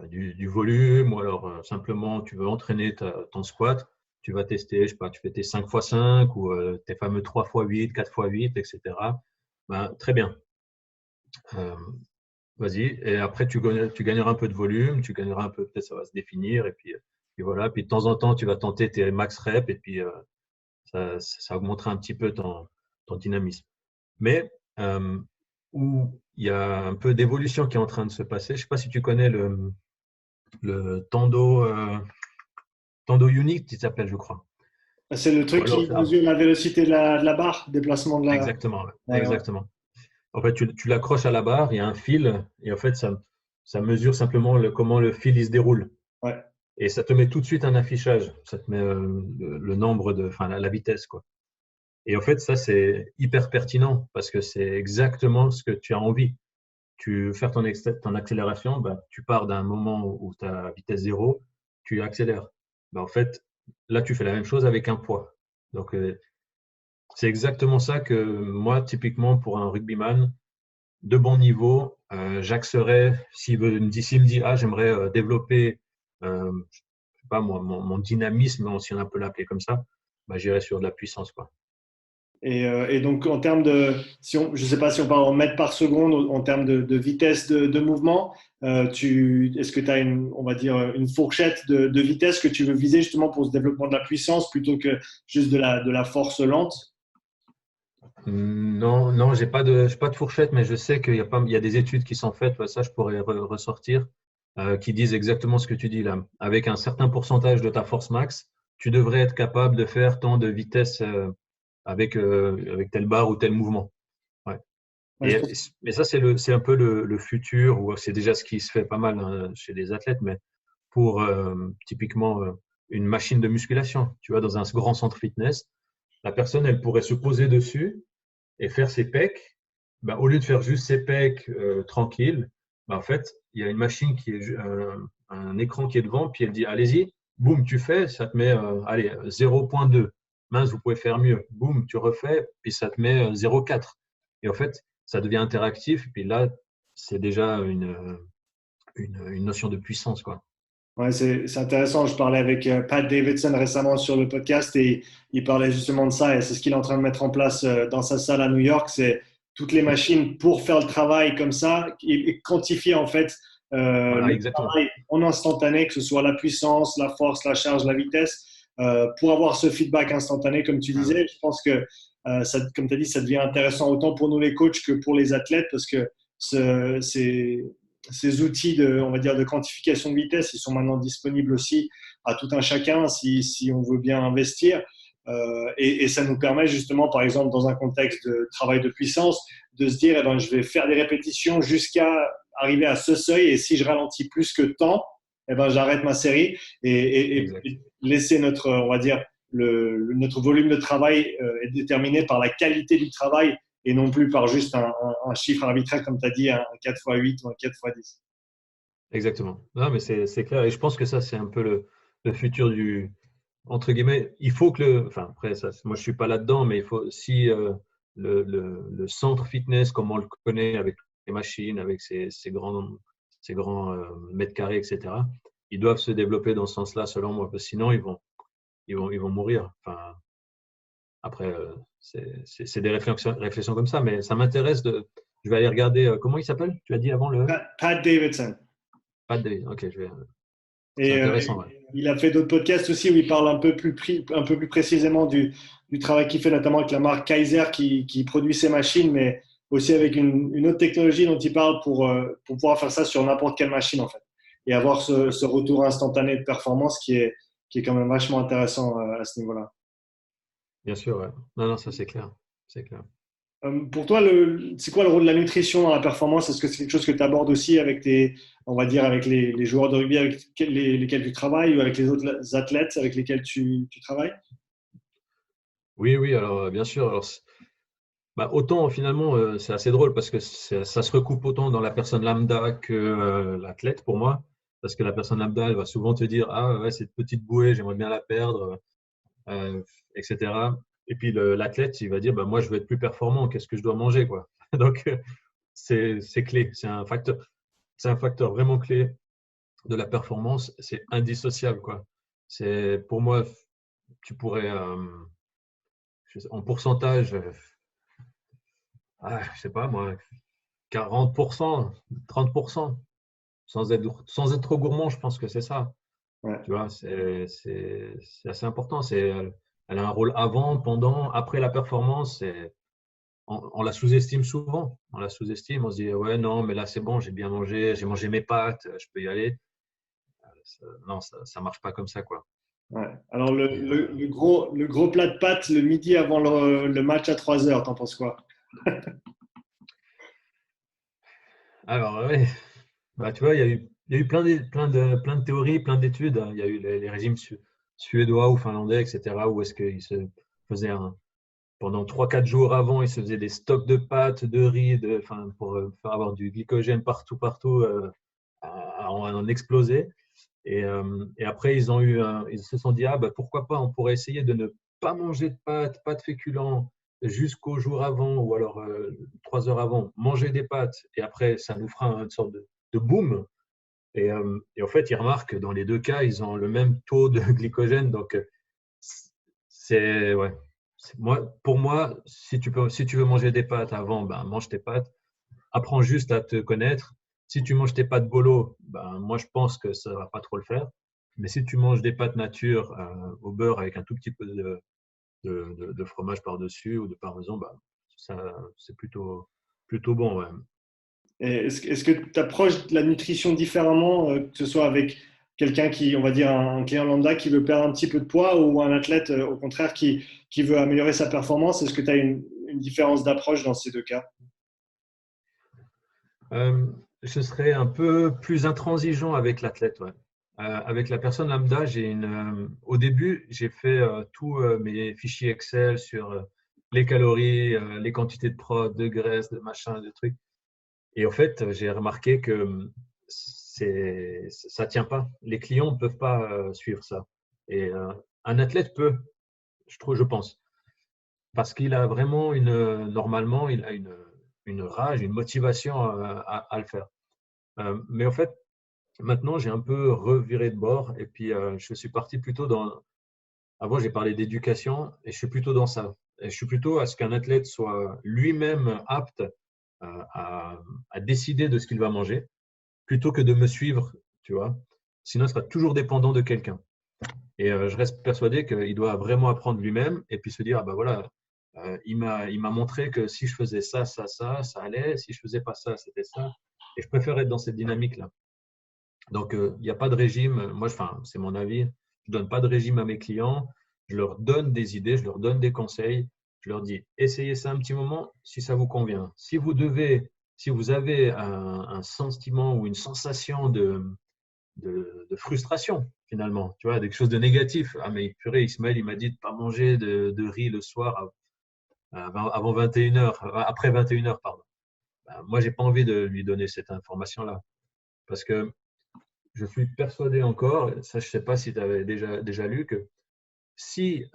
du volume ou alors simplement tu veux entraîner ton squat, tu vas tester, je sais pas, tu fais tes 5x5 ou tes fameux 3x8, 4x8, etc. Ben, très bien. Euh, Vas-y. Et après, tu gagneras un peu de volume, tu gagneras un peu, peut-être ça va se définir. Et puis voilà. Puis de temps en temps, tu vas tenter tes max reps et puis ça augmentera un petit peu ton dynamisme. Mais où il y a un peu d'évolution qui est en train de se passer, je ne sais pas si tu connais le Tendo Unique, qui s'appelle, je crois. C'est le Ou truc alors, qui mesure la vélocité de la barre, déplacement de la. exactement, ouais, Ouais, ouais. exactement. En fait, tu l'accroches à la barre, il y a un fil, et en fait, ça mesure simplement comment le fil il se déroule. Ouais. Et ça te met tout de suite un affichage. Ça te met le nombre enfin, la vitesse, quoi. Et en fait, ça, c'est hyper pertinent parce que c'est exactement ce que tu as envie. Tu veux faire ton accélération, bah, tu pars d'un moment où tu as vitesse zéro, tu accélères. Bah, en fait, là, tu fais la même chose avec un poids. Donc, c'est exactement ça que moi, typiquement, pour un rugbyman de bon niveau, j'axerais, s'il me dit, ah, j'aimerais développer, je sais pas moi, mon dynamisme, si on peut l'appeler comme ça, bah, j'irais sur de la puissance, quoi. Et donc, en termes de, je ne sais pas si on parle en mètres par seconde, en termes de vitesse de mouvement, est-ce que tu as on va dire, une fourchette de vitesse que tu veux viser justement pour ce développement de la puissance plutôt que juste de la force lente? Non, non, j'ai pas de fourchette, mais je sais il y a des études qui sont faites, ça je pourrais ressortir, qui disent exactement ce que tu dis là. Avec un certain pourcentage de ta force max, tu devrais être capable de faire tant de vitesse avec telle barre ou tel mouvement. Ouais. Ouais, Mais ça, c'est un peu le futur, ou c'est déjà ce qui se fait pas mal hein, chez les athlètes, mais pour typiquement une machine de musculation, tu vois, dans un grand centre fitness, la personne, elle pourrait se poser dessus et faire ses pecs, bah, au lieu de faire juste ses pecs tranquille, bah, en fait, il y a une machine un écran qui est devant, puis elle dit allez-y, boum, tu fais, ça te met allez, 0,2. Mince, vous pouvez faire mieux. Boum, tu refais, puis ça te met 0,4. Et en fait, ça devient interactif, et puis là, c'est déjà une notion de puissance, quoi. ouais, c'est intéressant. Je parlais avec Pat Davidson récemment sur le podcast et il parlait justement de ça et c'est ce qu'il est en train de mettre en place dans sa salle à New York. C'est toutes les machines pour faire le travail comme ça et quantifier en fait Voilà, le exactement. travail en instantané, que ce soit la puissance, la force, la charge, la vitesse, pour avoir ce feedback instantané, comme tu Ah, ouais. disais. Je pense que, comme tu as dit, ça devient intéressant autant pour nous les coachs que pour les athlètes parce que c'est ces outils on va dire, de quantification de vitesse, ils sont maintenant disponibles aussi à tout un chacun si on veut bien investir. Et ça nous permet justement, par exemple, dans un contexte de travail de puissance, de se dire, eh ben, je vais faire des répétitions jusqu'à arriver à ce seuil et si je ralentis plus que tant, eh ben, j'arrête ma série Exact. et laisser notre, on va dire, notre volume de travail est déterminé par la qualité du travail et non plus par juste un chiffre arbitraire, comme tu as dit, un 4x8 ou un 4x10. Exactement. Non, mais c'est clair. Et je pense que ça, c'est un peu le futur entre guillemets, il faut que enfin après, ça, moi je suis pas là-dedans, mais il faut si le centre fitness, comme on le connaît avec les machines, avec ces grands mètres carrés, etc., ils doivent se développer dans ce sens-là, selon moi, parce que sinon ils vont mourir. Enfin, après, c'est des réflexions comme ça, mais ça m'intéresse je vais aller regarder, comment il s'appelle? Tu as dit avant le? Pat Davidson. Pas de, ok, C'est Et intéressant, ouais. il a fait d'autres podcasts aussi où il parle un peu plus précisément du travail qu'il fait, notamment avec la marque Kaiser qui produit ses machines, mais aussi avec une autre technologie dont il parle pour pouvoir faire ça sur n'importe quelle machine, en fait. Et avoir ce retour instantané de performance qui est quand même vachement intéressant à ce niveau-là. Bien sûr, ouais. Non, non, ça c'est clair. C'est clair. Pour toi, c'est quoi le rôle de la nutrition dans la performance? Est-ce que c'est quelque chose que tu abordes aussi avec on va dire, avec les joueurs de rugby avec lesquels tu travailles ou avec les autres athlètes avec lesquels tu travailles? Oui, oui, alors bien sûr. Alors, bah, autant finalement, c'est assez drôle parce que ça se recoupe autant dans la personne lambda que l'athlète pour moi. Parce que la personne lambda, elle va souvent te dire, ah ouais, cette petite bouée, j'aimerais bien la perdre, euh, etc. Et puis l'athlète, il va dire, bah, moi, je veux être plus performant, qu'est-ce que je dois manger, quoi. Donc, c'est clé, c'est un facteur vraiment clé de la performance, c'est indissociable, quoi. C'est, pour moi, tu pourrais, en pourcentage, je sais pas moi, 40%, 30%, sans être trop gourmand, je pense que c'est ça. Ouais. Tu vois, c'est assez important. Elle a un rôle avant, pendant, après la performance. On la sous-estime souvent. On la sous-estime. On se dit, ouais, non, mais là, c'est bon, j'ai bien mangé, j'ai mangé mes pâtes, je peux y aller. Non, ça marche pas comme ça, quoi. Ouais. Alors, Et, le gros plat de pâtes le midi avant le match à 3 heures, t'en penses quoi? alors, ouais, bah, tu vois, il y a eu plein de théories, plein d'études, hein. Il y a eu les régimes suédois ou finlandais, etc., où est-ce qu'ils se faisaient pendant 3 4 jours avant, ils se faisaient des stocks de pâtes, de riz, enfin, pour faire avoir du glycogène partout, partout, à en exploser. Et après, ils se sont dit, ah, bah, pourquoi pas, on pourrait essayer de ne pas manger de pâtes, pas de féculents, jusqu'au jour avant, ou alors 3 heures avant, manger des pâtes, et après, ça nous fera une sorte de boom. Et en fait, ils remarquent que dans les deux cas, ils ont le même taux de glycogène. Donc, ouais. Pour moi, si tu veux manger des pâtes avant, ben, mange tes pâtes. Apprends juste à te connaître. Si tu manges tes pâtes bolo, ben, moi, je pense que ça ne va pas trop le faire. Mais si tu manges des pâtes nature au beurre avec un tout petit peu de fromage par-dessus ou de parmesan, ben, ça, c'est plutôt bon. Ouais. Et est-ce que tu approches de la nutrition différemment, que ce soit avec quelqu'un qui, on va dire, un client lambda qui veut perdre un petit peu de poids ou un athlète, au contraire, qui veut améliorer sa performance? Est-ce que tu as une différence d'approche dans ces deux cas? Je serais un peu plus intransigeant avec l'athlète. Ouais. Avec la personne lambda, au début, j'ai fait tous mes fichiers Excel sur les calories, les quantités de prod, de graisse, de machin, de trucs. Et en fait, j'ai remarqué que ça tient pas. Les clients ne peuvent pas suivre ça. Et un athlète peut, je pense, parce qu'il a vraiment normalement, il a une rage, une motivation à le faire. Mais en fait, maintenant, j'ai un peu reviré de bord et puis je suis parti plutôt dans. Avant, j'ai parlé d'éducation et je suis plutôt dans ça. Et je suis plutôt à ce qu'un athlète soit lui-même apte à, à décider de ce qu'il va manger plutôt que de me suivre, tu vois. Sinon, il sera toujours dépendant de quelqu'un. Et je reste persuadé qu'il doit vraiment apprendre lui-même et puis se dire, ah ben voilà, il m'a montré que si je faisais ça, ça allait. Si je faisais pas ça, c'était ça. Et je préfère être dans cette dynamique-là. Donc, il n'y a pas de régime. Moi, enfin, c'est mon avis. Je ne donne pas de régime à mes clients. Je leur donne des idées, je leur donne des conseils. Je leur dis, essayez ça un petit moment si ça vous convient. Si vous avez un sentiment ou une sensation de frustration, finalement, tu vois, quelque chose de négatif. Ah, mais purée, Ismaël, il m'a dit de ne pas manger de riz le soir avant 21 heures, après 21 heures, pardon. Ben, moi, j'ai pas envie de lui donner cette information-là. Parce que je suis persuadé encore, ça je ne sais pas si tu avais déjà lu, que si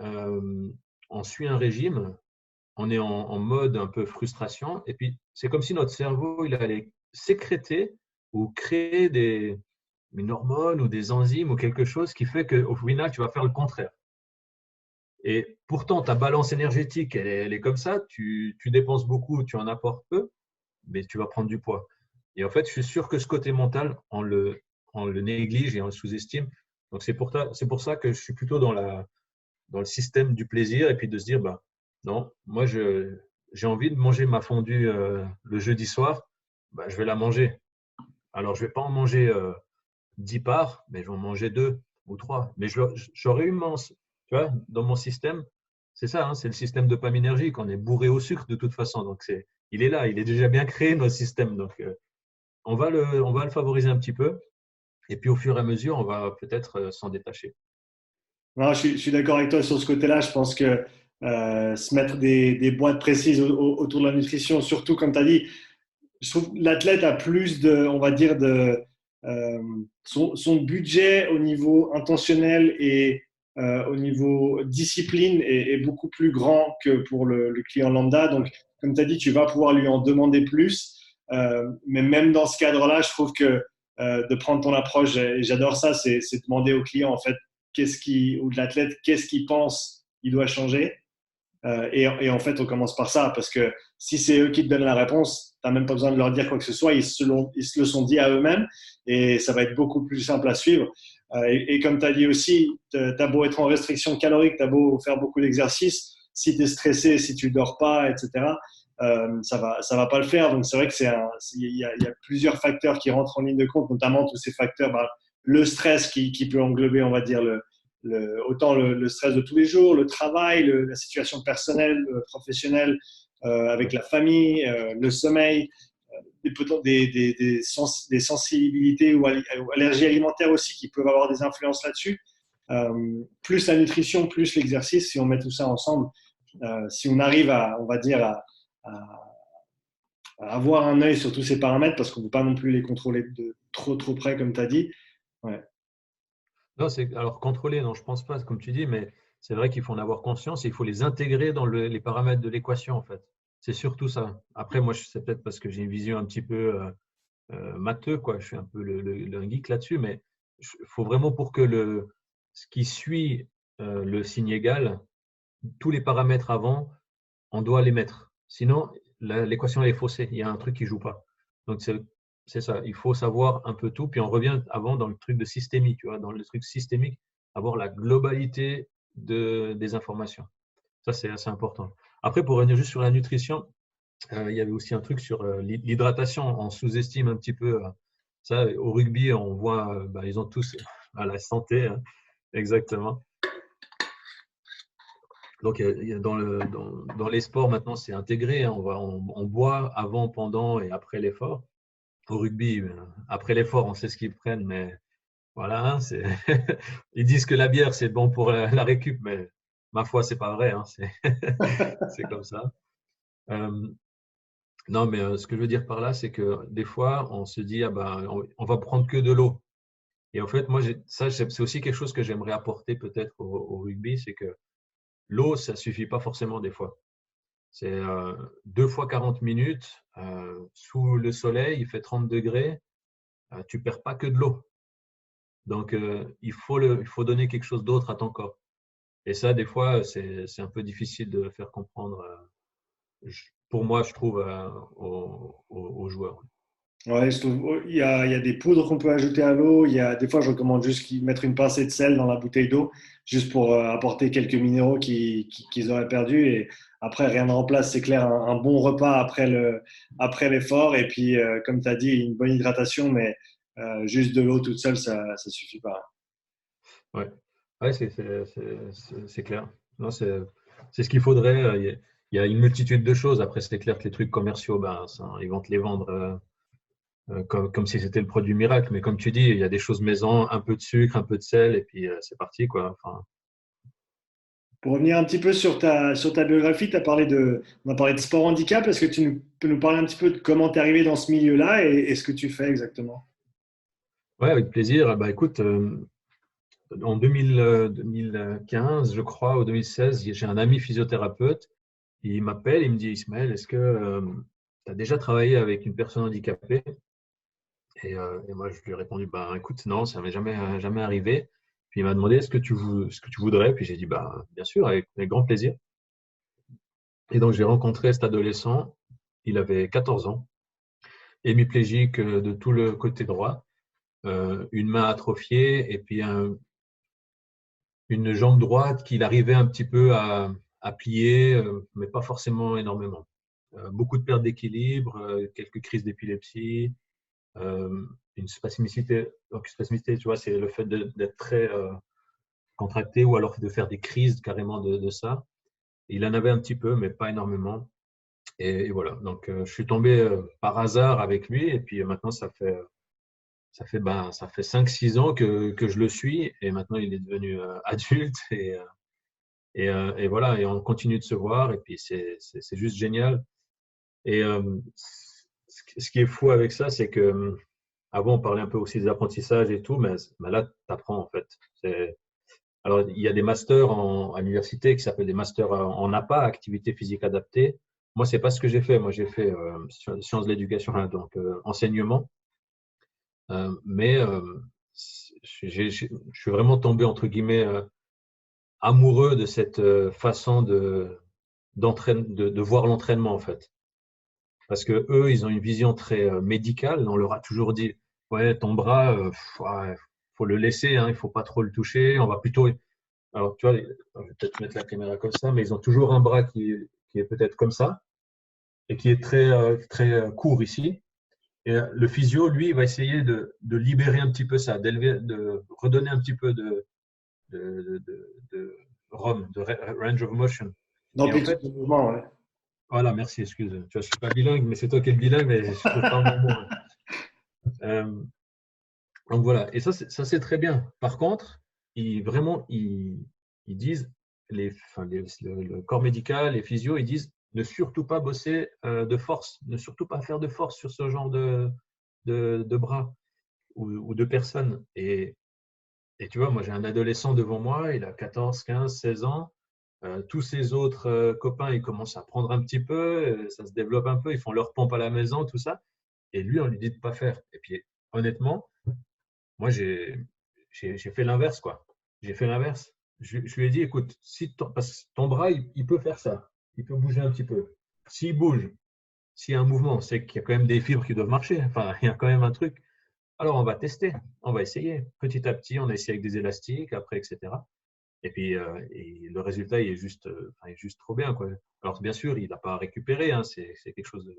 on suit un régime, on est en mode un peu frustration, et puis c'est comme si notre cerveau il allait sécréter ou créer une hormone ou des enzymes ou quelque chose qui fait qu'au final, tu vas faire le contraire. Et pourtant, ta balance énergétique, elle est comme ça, tu dépenses beaucoup, tu en apportes peu, mais tu vas prendre du poids. Et en fait, je suis sûr que ce côté mental, on le néglige et on le sous-estime. Donc, c'est pour ça que je suis plutôt dans le système du plaisir et puis de se dire, bah, non, moi, j'ai envie de manger ma fondue le jeudi soir, bah, je vais la manger. Alors, je ne vais pas en manger 10 parts, mais je vais en manger 2 ou 3. Mais j'aurais eu tu vois, dans mon système, c'est ça, hein, c'est le système dopaminergique. On est bourré au sucre de toute façon. Donc, il est là, il est déjà bien créé, notre système. Donc, on va le favoriser un petit peu. Et puis, au fur et à mesure, on va peut-être s'en détacher. Non, je suis d'accord avec toi sur ce côté-là. Je pense que se mettre des boîtes précises autour de la nutrition, surtout comme tu as dit, je trouve que l'athlète a plus de, on va dire, euh, son budget au niveau intentionnel et au niveau discipline est beaucoup plus grand que pour le client lambda. Donc, comme tu as dit, tu vas pouvoir lui en demander plus. Mais même dans ce cadre-là, je trouve que de prendre ton approche, et j'adore ça, c'est demander au client, en fait, ou de l'athlète, qu'est-ce qu'il pense il doit changer. Et en fait, on commence par ça, parce que si c'est eux qui te donnent la réponse, tu n'as même pas besoin de leur dire quoi que ce soit, ils se le sont dit à eux-mêmes, et ça va être beaucoup plus simple à suivre. Et comme tu as dit aussi, tu as beau être en restriction calorique, tu as beau faire beaucoup d'exercices, si tu es stressé, si tu dors pas, etc., ça va pas le faire. Donc c'est vrai que il y a plusieurs facteurs qui rentrent en ligne de compte, notamment tous ces facteurs, le stress qui peut englober, on va dire, autant le stress de tous les jours, le travail, la situation personnelle, professionnelle, avec la famille, le sommeil, des sensibilités ou allergies alimentaires aussi qui peuvent avoir des influences là-dessus. Plus la nutrition, plus l'exercice, si on met tout ça ensemble, si on arrive on va dire, à avoir un œil sur tous ces paramètres, parce qu'on ne peut pas non plus les contrôler de trop près, comme tu as dit. Ouais. Non, alors contrôler, non, je pense pas, comme tu dis, mais c'est vrai qu'il faut en avoir conscience et il faut les intégrer dans les paramètres de l'équation, en fait. C'est surtout ça. Après, moi, c'est peut-être parce que j'ai une vision un petit peu matheux, quoi. Je suis un peu le geek là-dessus, mais il faut vraiment pour que ce qui suit le signe égal, tous les paramètres avant, on doit les mettre. Sinon, l'équation est faussée. Il y a un truc qui joue pas. Donc, c'est ça. Il faut savoir un peu tout. Puis, on revient avant dans le truc de systémique. Tu vois, dans le truc systémique, avoir la globalité des informations. Ça, c'est assez important. Après, pour revenir juste sur la nutrition, il y avait aussi un truc sur l'hydratation. On sous-estime un petit peu ça. Au rugby, on voit, ils ont tous à la santé, hein, exactement. Donc, dans les sports, maintenant, c'est intégré, hein. On boit avant, pendant et après l'effort. Au rugby, après l'effort, on sait ce qu'ils prennent, mais voilà, hein, ils disent que la bière, c'est bon pour la récup, mais ma foi, c'est pas vrai, hein, c'est comme ça. Euh, non, mais ce que je veux dire par là, c'est que des fois, on se dit, ah ben, on va prendre que de l'eau. Et en fait, moi, c'est aussi quelque chose que j'aimerais apporter peut-être au rugby, c'est que l'eau, ça suffit pas forcément des fois. C'est 2 fois 40 minutes sous le soleil, il fait 30 degrés, tu ne perds pas que de l'eau. Donc, il faut donner quelque chose d'autre à ton corps. Et ça, des fois, c'est un peu difficile de faire comprendre, pour moi, je trouve, aux joueurs. Ouais, il y a des poudres qu'on peut ajouter à l'eau. Des fois, je recommande juste mettre une pincée de sel dans la bouteille d'eau, juste pour apporter quelques minéraux qu'ils auraient perdus. Et après, rien ne remplace, c'est clair, un bon repas après l'effort. Et puis, comme tu as dit, une bonne hydratation, mais juste de l'eau toute seule, ça ne suffit pas. Ouais, ouais, c'est clair. Non, c'est ce qu'il faudrait. Il y a une multitude de choses. Après, c'est clair que les trucs commerciaux, ils vont te les vendre comme si c'était le produit miracle. Mais comme tu dis, il y a des choses maison, un peu de sucre, un peu de sel, et puis c'est parti, quoi. Enfin, Pour revenir un petit peu sur ta biographie, on a parlé de sport handicap. Est-ce que peux nous parler un petit peu de comment tu es arrivé dans ce milieu-là et ce que tu fais exactement? ouais, avec plaisir. Bah, écoute, en 2015, je crois, ou 2016, j'ai un ami physiothérapeute. Il m'appelle, il me dit, Ismaël, est-ce que tu as déjà travaillé avec une personne handicapée? Et moi, je lui ai répondu, bah, écoute, non, ça m'est jamais arrivé. Puis il m'a demandé, est-ce que tu voudrais? Puis j'ai dit, bah, bien sûr, avec grand plaisir. Et donc, j'ai rencontré cet adolescent. Il avait 14 ans, hémiplégique de tout le côté droit. une main atrophiée et puis une jambe droite qu'il arrivait un petit peu à plier, mais pas forcément énormément. Beaucoup de pertes d'équilibre, quelques crises d'épilepsie, une spasticité. Donc, spasticité, tu vois, c'est le fait d'être très contracté ou alors de faire des crises carrément de ça. Il en avait un petit peu, mais pas énormément. Et voilà. Donc, je suis tombé par hasard avec lui. Et puis maintenant, ça fait 5-6 ans que je le suis. Et maintenant, il est devenu adulte. Et voilà. Et on continue de se voir. Et puis, c'est juste génial. Et ce qui est fou avec ça, c'est que avant, on parlait un peu aussi des apprentissages et tout, mais là, tu apprends en fait. Alors, il y a des masters à l'université qui s'appellent des masters en APA, activité physique adaptée. Moi, c'est pas ce que j'ai fait. Moi, j'ai fait sciences de l'éducation, hein, donc enseignement. Mais je suis vraiment tombé, entre guillemets, amoureux de cette façon de voir l'entraînement, en fait. Parce que eux, ils ont une vision très médicale. On leur a toujours dit, ouais, ton bras, ouais, faut le laisser, hein, il faut pas trop le toucher. On va plutôt. Alors, tu vois, je vais peut-être mettre la caméra comme ça, mais ils ont toujours un bras qui est peut-être comme ça et qui est très court ici. Et le physio, lui, il va essayer de libérer un petit peu ça, de redonner un petit peu de ROM, de range of motion. Et en D'amplitude fait, de mouvement, ouais. voilà, merci, excuse. Tu vois, je ne suis pas bilingue, mais c'est toi qui es le bilingue, mais je ne trouve pas mon mot. Euh, donc voilà, et ça, c'est très bien. Par contre, ils disent, le corps médical, les physios, ils disent ne surtout pas bosser de force, ne surtout pas faire de force sur ce genre de bras ou de personnes. Et tu vois, moi, j'ai un adolescent devant moi, il a 14, 15, 16 ans. Tous ses autres copains, ils commencent à prendre un petit peu, ça se développe un peu, ils font leur pompe à la maison, tout ça. Et lui, on lui dit de ne pas faire. Et puis, honnêtement, moi, j'ai fait l'inverse, quoi. J'ai fait l'inverse. Je lui ai dit, écoute, si parce que ton bras, il peut faire ça. Il peut bouger un petit peu. S'il bouge, s'il y a un mouvement, c'est qu'il y a quand même des fibres qui doivent marcher. Enfin, il y a quand même un truc. Alors, on va tester. On va essayer. Petit à petit, on a essayé avec des élastiques, après, etc. Et puis, et le résultat, il est juste trop bien, quoi. Alors, bien sûr, il n'a pas récupéré. Hein, c'est quelque chose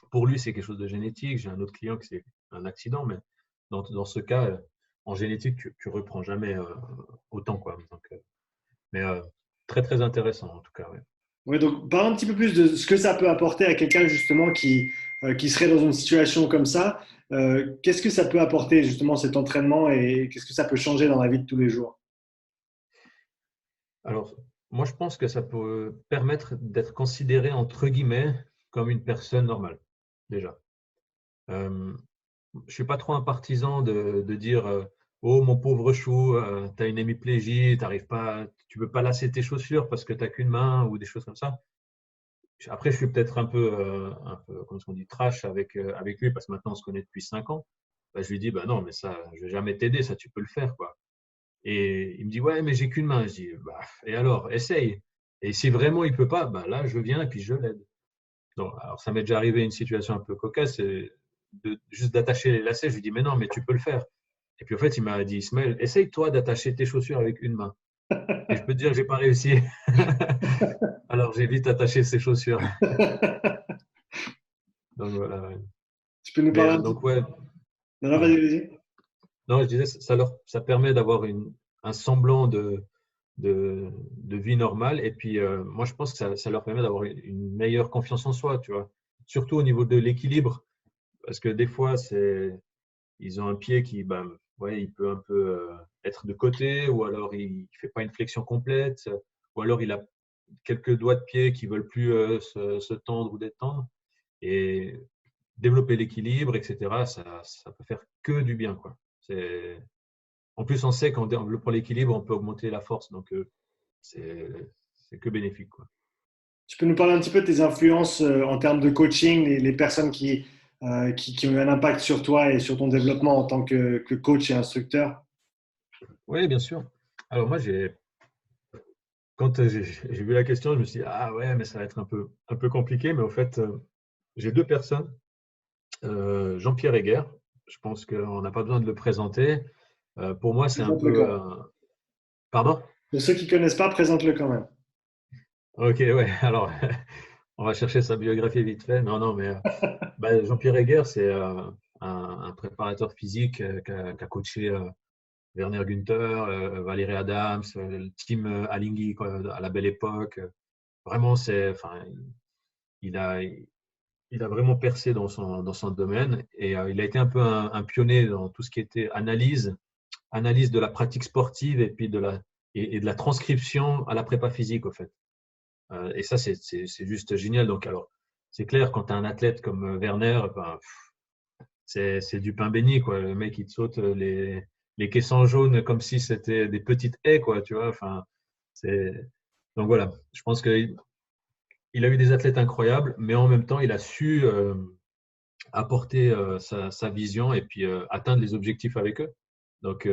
pour lui, c'est quelque chose de génétique. J'ai un autre client qui c'est un accident, mais dans ce cas, en génétique, tu reprends jamais autant, quoi. Donc, mais très, très intéressant, en tout cas. Ouais. Ouais, donc, parle un petit peu plus de ce que ça peut apporter à quelqu'un justement qui serait dans une situation comme ça. Qu'est-ce que ça peut apporter justement cet entraînement et qu'est-ce que ça peut changer dans la vie de tous les jours? Alors, moi, je pense que ça peut permettre d'être considéré, entre guillemets, comme une personne normale, déjà. Euh, je suis pas trop un partisan de dire oh mon pauvre chou, tu as une hémiplégie, tu peux pas lasser tes chaussures parce que tu n'as qu'une main ou des choses comme ça. Après, je suis peut-être un peu, comment on dit, trash avec lui parce que maintenant on se connaît depuis 5 ans. Bah, je lui dis bah non, mais ça, je vais jamais t'aider, ça tu peux le faire quoi. Et il me dit ouais, mais j'ai qu'une main. Je dis bah et alors, essaye. Et si vraiment il peut pas, bah là je viens et puis je l'aide. Donc, alors ça m'est déjà arrivé une situation un peu cocasse, juste d'attacher les lacets. Je lui dis mais non, mais tu peux le faire. Et puis en fait, il m'a dit Ismaël, essaye toi d'attacher tes chaussures avec une main. Et je peux te dire que j'ai pas réussi. Alors j'ai vite attaché ses chaussures. Donc voilà. Ouais. Tu peux nous Mais parler un petit donc ouais, peu? Non, non, vas-y, pardon. vas-y. Non, je disais ça permet d'avoir un semblant de vie normale. Et puis moi je pense que ça leur permet d'avoir une meilleure confiance en soi, tu vois. Surtout au niveau de l'équilibre, parce que des fois ils ont un pied qui ben, ouais, il peut un peu être de côté, ou alors il ne fait pas une flexion complète, ou alors il a quelques doigts de pied qui veulent plus se tendre ou détendre. Et développer l'équilibre, etc., ça peut faire que du bien, quoi. En plus, on sait qu'en développant l'équilibre, on peut augmenter la force, donc c'est que bénéfique, quoi. Tu peux nous parler un petit peu de tes influences en termes de coaching, les personnes qui ont eu un impact sur toi et sur ton développement en tant que coach et instructeur? Oui, bien sûr. Alors moi, quand j'ai vu la question, je me suis dit, ah ouais, mais ça va être un peu compliqué, mais au fait, j'ai deux personnes, Jean-Pierre Heger, Je pense qu'on n'a pas besoin de le présenter. Pour moi, c'est un Présente-le peu… quand même. Pardon? Pour ceux qui ne connaissent pas, présente-le quand même. Ok, ouais. Alors, on va chercher sa biographie vite fait. Non, non, mais Jean-Pierre Egger, c'est un préparateur physique qui a coaché Werner Günther, Valérie Adams, le team Alinghi quoi, à la belle époque. Vraiment, enfin, il a, il a vraiment percé dans son domaine et il a été un peu un pionnier dans tout ce qui était analyse de la pratique sportive et puis et de la transcription à la prépa physique, au fait. Et ça, c'est juste génial. Donc, alors, c'est clair, quand tu as un athlète comme Werner, ben, c'est du pain béni, quoi. Le mec, il te saute les caissons jaunes comme si c'était des petites haies, quoi, tu vois. Enfin, c'est… Donc voilà, je pense qu'il a eu des athlètes incroyables, mais en même temps, il a su apporter sa vision et puis atteindre les objectifs avec eux. Donc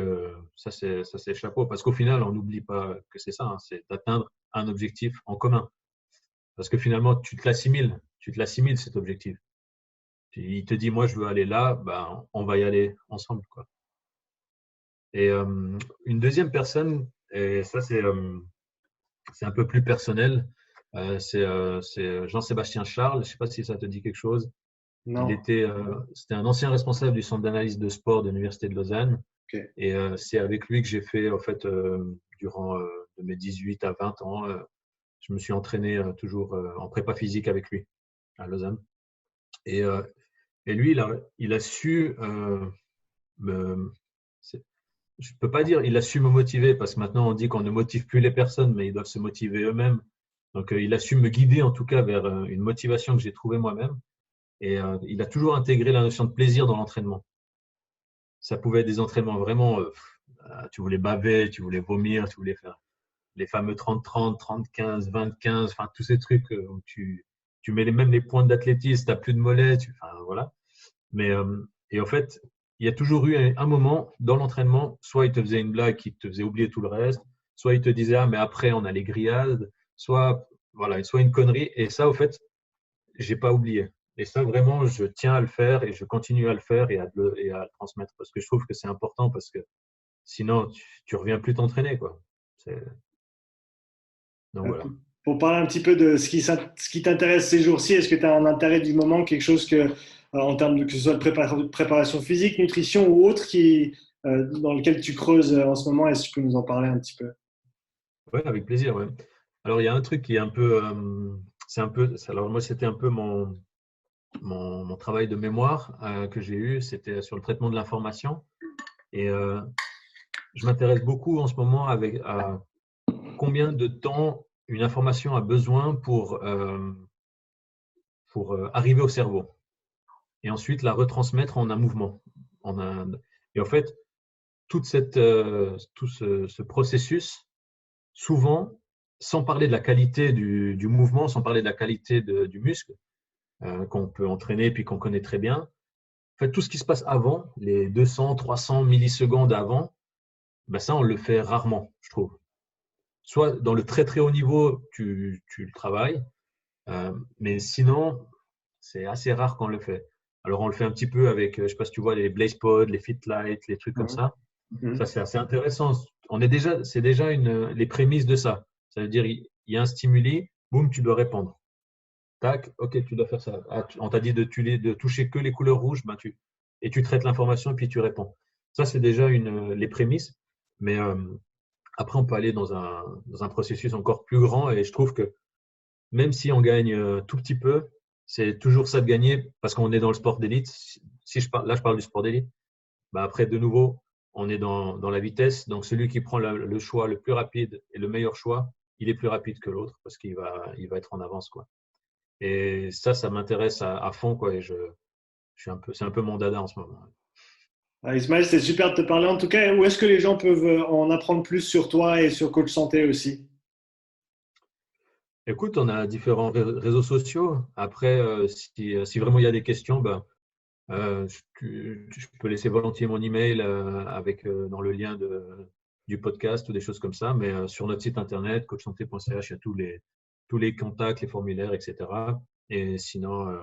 ça c'est chapeau parce qu'au final on n'oublie pas que c'est ça, hein, c'est d'atteindre un objectif en commun. Parce que finalement tu te l'assimiles cet objectif. Il te dit moi je veux aller là, ben, on va y aller ensemble quoi. Et une deuxième personne et ça c'est un peu plus personnel, c'est Jean-Sébastien Charles. Je sais pas si ça te dit quelque chose. Non. C'était un ancien responsable du centre d'analyse de sport de l'Université de Lausanne. Ok. Et c'est avec lui que j'ai fait, en fait, durant de mes 18 à 20 ans, je me suis entraîné toujours en prépa physique avec lui à Lausanne. Et, euh, et lui, il a su me. Je ne peux pas dire il a su me motiver parce que maintenant on dit qu'on ne motive plus les personnes, mais ils doivent se motiver eux-mêmes. Donc il a su me guider en tout cas vers une motivation que j'ai trouvée moi-même. Et il a toujours intégré la notion de plaisir dans l'entraînement. Ça pouvait être des entraînements vraiment, tu voulais baver, tu voulais vomir, tu voulais faire les fameux 30-30, 30-15, 20-15, enfin tous ces trucs où tu mets même les points d'athlétisme, tu n'as plus de mollets, enfin voilà. Mais, et en fait, il y a toujours eu un moment dans l'entraînement, soit il te faisait une blague qui te faisait oublier tout le reste, soit il te disait, ah mais après on a les grillades, soit, voilà, soit une connerie. Et ça, au fait, j'ai pas oublié. Et ça, vraiment, je tiens à le faire et je continue à le faire et à le transmettre parce que je trouve que c'est important parce que sinon, tu reviens plus t'entraîner, quoi. Donc Euh, voilà. pour parler un petit peu de ce qui t'intéresse ces jours-ci, est-ce que tu as un intérêt du moment, quelque chose en termes de que ce soit de préparation physique, nutrition ou autre, dans lequel tu creuses en ce moment? Est-ce que tu peux nous en parler un petit peu? Ouais, avec plaisir, ouais. Alors, il y a un truc qui est un peu, alors moi, c'était un peu mon travail de mémoire que j'ai eu, c'était sur le traitement de l'information. Et je m'intéresse beaucoup en ce moment à combien de temps une information a besoin pour arriver au cerveau et ensuite la retransmettre en un mouvement. En un, et en fait, tout ce processus, souvent, sans parler de la qualité du mouvement, sans parler de la qualité du muscle, qu'on peut entraîner puis qu'on connaît très bien, en fait, tout ce qui se passe avant, les 200, 300 millisecondes avant, ben ça, on le fait rarement, je trouve. Soit dans le très très haut niveau, tu le travailles, mais sinon, c'est assez rare qu'on le fait. Alors, on le fait un petit peu avec, je ne sais pas si tu vois, les Blaze Pod, les Fitlight, les trucs comme Mhm. ça. Ça, Mhm. c'est assez intéressant. C'est déjà les prémices de ça. Ça veut dire, il y a un stimuli, boum, tu dois répondre. Tac, ok, tu dois faire ça. Ah, on t'a dit de toucher que les couleurs rouges, ben et tu traites l'information et puis tu réponds. Ça, c'est déjà les prémices. Mais après, on peut aller dans un processus encore plus grand et je trouve que même si on gagne tout petit peu, c'est toujours ça de gagner parce qu'on est dans le sport d'élite. Si là, je parle du sport d'élite. Bah après, de nouveau, on est dans la vitesse. Donc, celui qui prend le choix le plus rapide et le meilleur choix, il est plus rapide que l'autre parce il va être en avance, quoi. Et ça m'intéresse à fond, quoi. Et c'est un peu mon dada en ce moment. Ah, Ismaël, c'était super de te parler. En tout cas, où est-ce que les gens peuvent en apprendre plus sur toi et sur Coach Santé aussi? Écoute, on a différents réseaux sociaux. Après, si vraiment il y a des questions, ben, je peux laisser volontiers mon email avec dans le lien du podcast ou des choses comme ça. Mais sur notre site internet, coachsanté.ch, il y a tous les contacts, les formulaires, etc. Et sinon,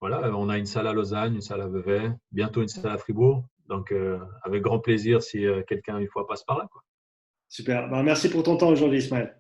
voilà, on a une salle à Lausanne, une salle à Vevey, bientôt une salle à Fribourg. Donc, avec grand plaisir si quelqu'un une fois passe par là, quoi. Super. Ben, merci pour ton temps aujourd'hui, Ismaël.